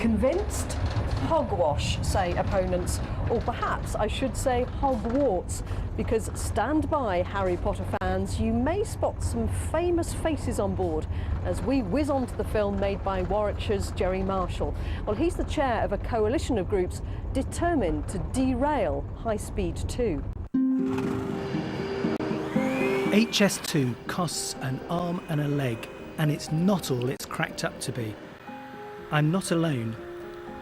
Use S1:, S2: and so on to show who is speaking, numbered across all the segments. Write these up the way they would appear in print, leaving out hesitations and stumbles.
S1: Convinced? Hogwash, say opponents, or perhaps I should say Hogwarts, because stand by, Harry Potter fans, you may spot some famous faces on board as we whiz on to the film made by Warwickshire's Jerry Marshall. Well, he's the chair of a coalition of groups determined to derail High Speed 2.
S2: HS2 costs an arm and a leg, and it's not all it's cracked up to be. I'm not alone.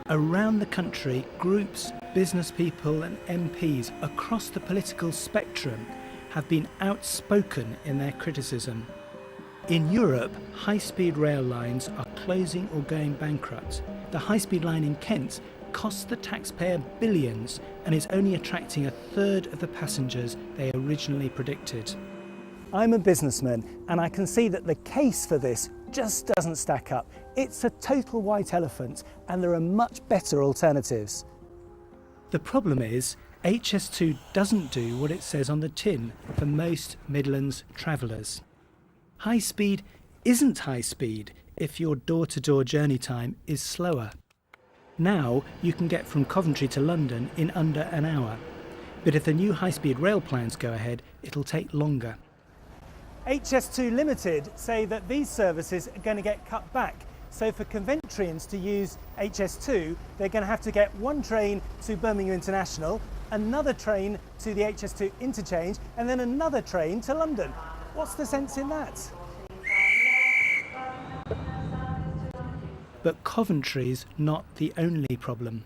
S2: Around the country, groups, business people and MPs across the political spectrum have been outspoken in their criticism. In Europe, high-speed rail lines are closing or going bankrupt. The high-speed line in Kent costs the taxpayer billions and is only attracting a third of the passengers they originally predicted. I'm a businessman and I can see that the case for this just doesn't stack up. It's a total white elephant and there are much better alternatives. The problem is HS2 doesn't do what it says on the tin for most Midlands travellers. High speed isn't high speed if your door-to-door journey time is slower. Now you can get from Coventry to London in under an hour, but if the new high-speed rail plans go ahead, it'll take longer. HS2 Limited say that these services are going to get cut back. So for Coventrians to use HS2, they're going to have to get one train to Birmingham International, another train to the HS2 interchange, and then another train to London. What's the sense in that? But Coventry's not the only problem.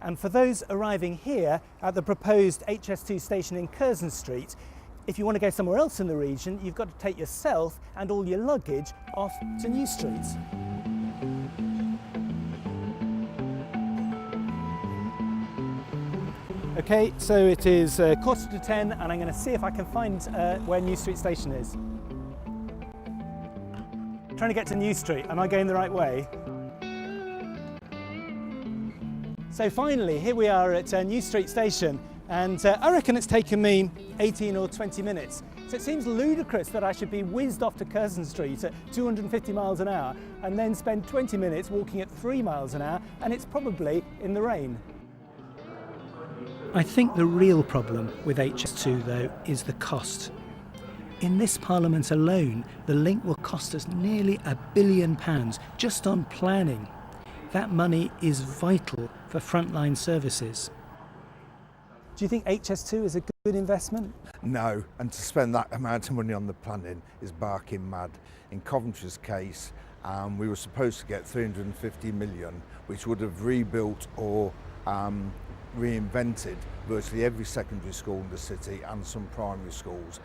S2: And for those arriving here at the proposed HS2 station in Curzon Street, if you want to go somewhere else in the region, you've got to take yourself and all your luggage off to New Street. Okay, so it is 10:15 and I'm going to see if I can find where New Street station is. Trying to get to New Street, am I going the right way? So finally, here we are at New Street station. And I reckon it's taken me 18 or 20 minutes. So it seems ludicrous that I should be whizzed off to Curzon Street at 250 miles an hour and then spend 20 minutes walking at 3 miles an hour, and it's probably in the rain. I think the real problem with HS2 though is the cost. In this Parliament alone, the link will cost us nearly £1 billion just on planning. That money is vital for frontline services. Do you think HS2 is a good investment?
S3: No, and to spend that amount of money on the planning is barking mad. In Coventry's case, we were supposed to get 350 million, which would have rebuilt or reinvented virtually every secondary school in the city and some primary schools.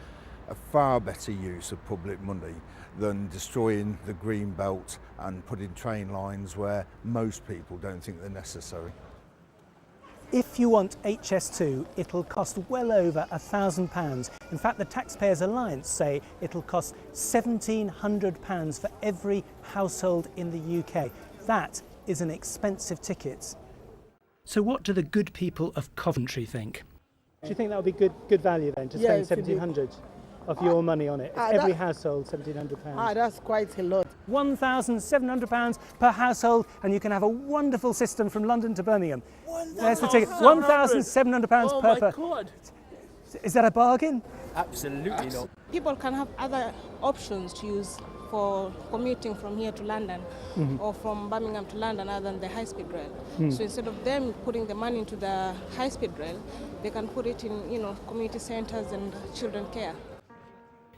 S3: A far better use of public money than destroying the green belt and putting train lines where most people don't think they're necessary.
S2: If you want HS2, it'll cost well over £1,000. In fact, the Taxpayers Alliance say it'll cost £1,700 for every household in the UK. That is an expensive ticket. So what do the good people of Coventry think? Do you think that would be good value then, to spend £1,700 of your money on it? Every household, £1,700.
S4: That's quite a lot.
S2: £1,700 per household, and you can have a wonderful system from London to Birmingham. There's the ticket. £1,700 per person.
S4: Oh my God!
S2: Is that a bargain?
S4: Absolutely not. People can have other options to use for commuting from here to London or from Birmingham to London other than the high-speed rail. So instead of them putting the money into the high-speed rail, they can put it in, community centres and children care.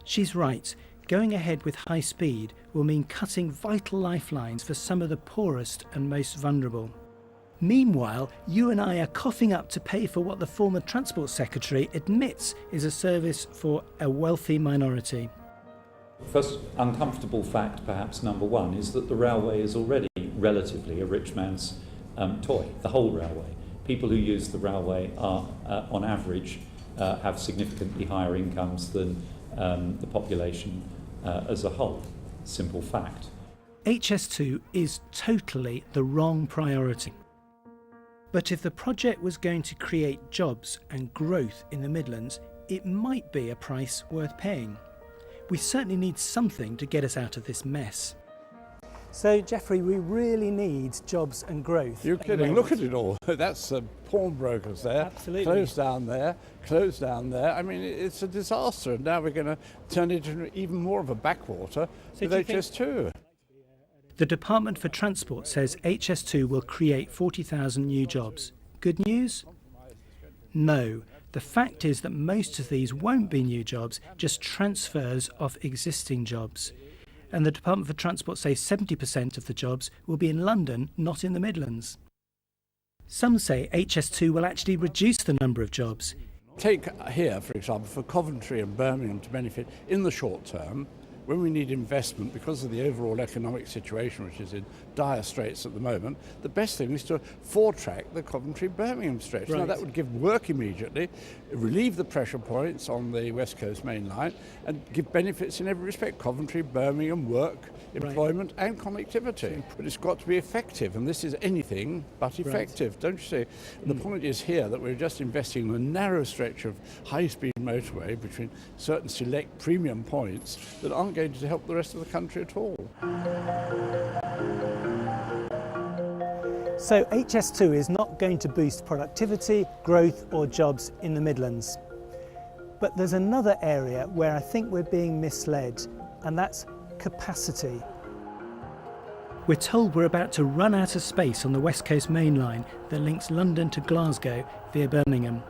S2: She's right. Going ahead with high speed will mean cutting vital lifelines for some of the poorest and most vulnerable. Meanwhile, you and I are coughing up to pay for what the former Transport Secretary admits is a service for a wealthy minority.
S5: First uncomfortable fact, perhaps number one, is that the railway is already relatively a rich man's toy, the whole railway. People who use the railway are, on average, have significantly higher incomes than the population as a whole. Simple fact.
S2: HS2 is totally the wrong priority. But if the project was going to create jobs and growth in the Midlands, it might be a price worth paying. We certainly need something to get us out of this mess. So, Geoffrey, we really need jobs and growth.
S6: You're kidding. Look at it all. That's pawnbrokers there.
S2: Absolutely.
S6: Closed down there, closed down there. I mean, it's a disaster. And now we're going to turn it into even more of a backwater with HS2.
S2: The Department for Transport says HS2 will create 40,000 new jobs. Good news? No. The fact is that most of these won't be new jobs, just transfers of existing jobs. And the Department for Transport says 70% of the jobs will be in London, not in the Midlands. Some say HS2 will actually reduce the number of jobs.
S6: Take here, for example, for Coventry and Birmingham to benefit in the short term, when we need investment because of the overall economic situation, which is in dire straits at the moment, the best thing is to four-track the Coventry-Birmingham stretch.
S2: Right.
S6: Now, that would give work immediately, relieve the pressure points on the West Coast main line, and give benefits in every respect: Coventry, Birmingham, work, employment, and connectivity. But it's got to be effective, and this is anything but effective, don't you see? The point is here that we're just investing in a narrow stretch of high-speed motorway between certain select premium points that aren't going to help the rest of the country at all.
S2: So HS2 is not going to boost productivity, growth or jobs in the Midlands. But there's another area where I think we're being misled, and that's capacity. We're told we're about to run out of space on the West Coast main line that links London to Glasgow via Birmingham.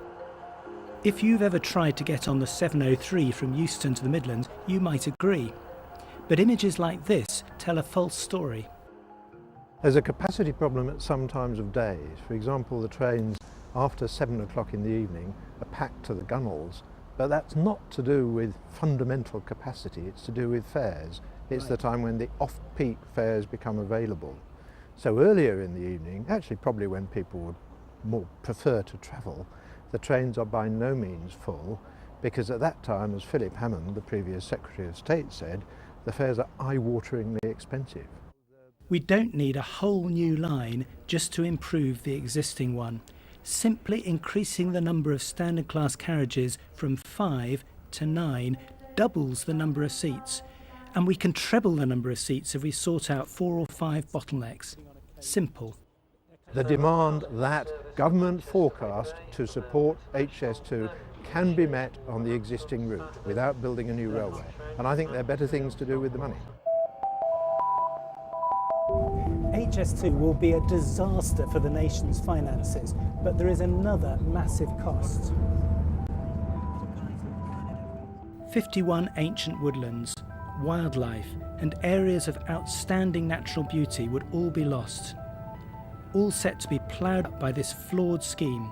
S2: If you've ever tried to get on the 703 from Euston to the Midlands, you might agree. But images like this tell a false story.
S7: There's a capacity problem at some times of day. For example, the trains after 7 o'clock in the evening are packed to the gunwales, but that's not to do with fundamental capacity, it's to do with fares. It's the time when the off-peak fares become available. So earlier in the evening, actually probably when people would more prefer to travel, the trains are by no means full, because at that time, as Philip Hammond, the previous Secretary of State, said, the fares are eye-wateringly expensive.
S2: We don't need a whole new line just to improve the existing one. Simply increasing the number of standard class carriages from 5 to 9 doubles the number of seats. And we can treble the number of seats if we sort out 4 or 5 bottlenecks. Simple.
S7: The demand that government forecast to support HS2 can be met on the existing route without building a new railway. And I think there are better things to do with the money.
S2: HS2 will be a disaster for the nation's finances, but there is another massive cost. 51 ancient woodlands, wildlife and areas of outstanding natural beauty would all be lost, all set to be ploughed up by this flawed scheme.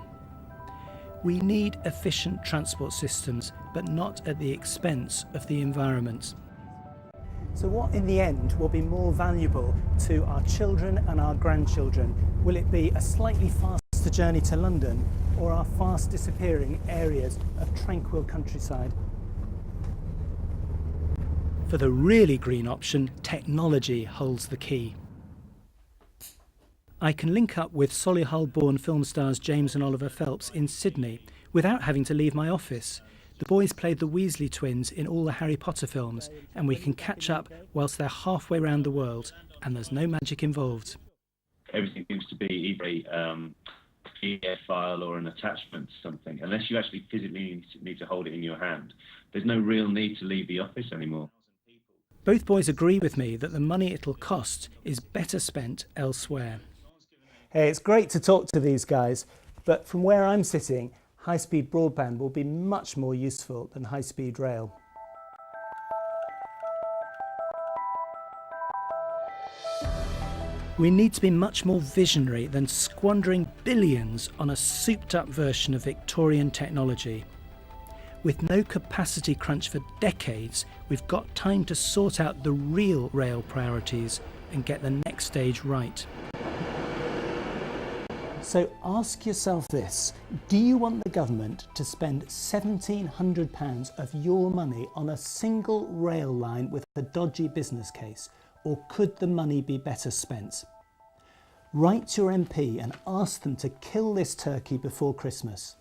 S2: We need efficient transport systems, but not at the expense of the environment. So what in the end will be more valuable to our children and our grandchildren? Will it be a slightly faster journey to London or our fast disappearing areas of tranquil countryside? For the really green option, technology holds the key. I can link up with Solihull-born film stars James and Oliver Phelps in Sydney without having to leave my office. The boys played the Weasley twins in all the Harry Potter films, and we can catch up whilst they're halfway around the world, and there's no magic involved.
S8: Everything seems to be either a PDF file or an attachment to something. Unless you actually physically need to hold it in your hand, there's no real need to leave the office anymore.
S2: Both boys agree with me that the money it'll cost is better spent elsewhere. Hey, it's great to talk to these guys, but from where I'm sitting, high-speed broadband will be much more useful than high-speed rail. We need to be much more visionary than squandering billions on a souped-up version of Victorian technology. With no capacity crunch for decades, we've got time to sort out the real rail priorities and get the next stage right. So ask yourself this: do you want the government to spend £1,700 of your money on a single rail line with a dodgy business case, or could the money be better spent? Write your MP and ask them to kill this turkey before Christmas.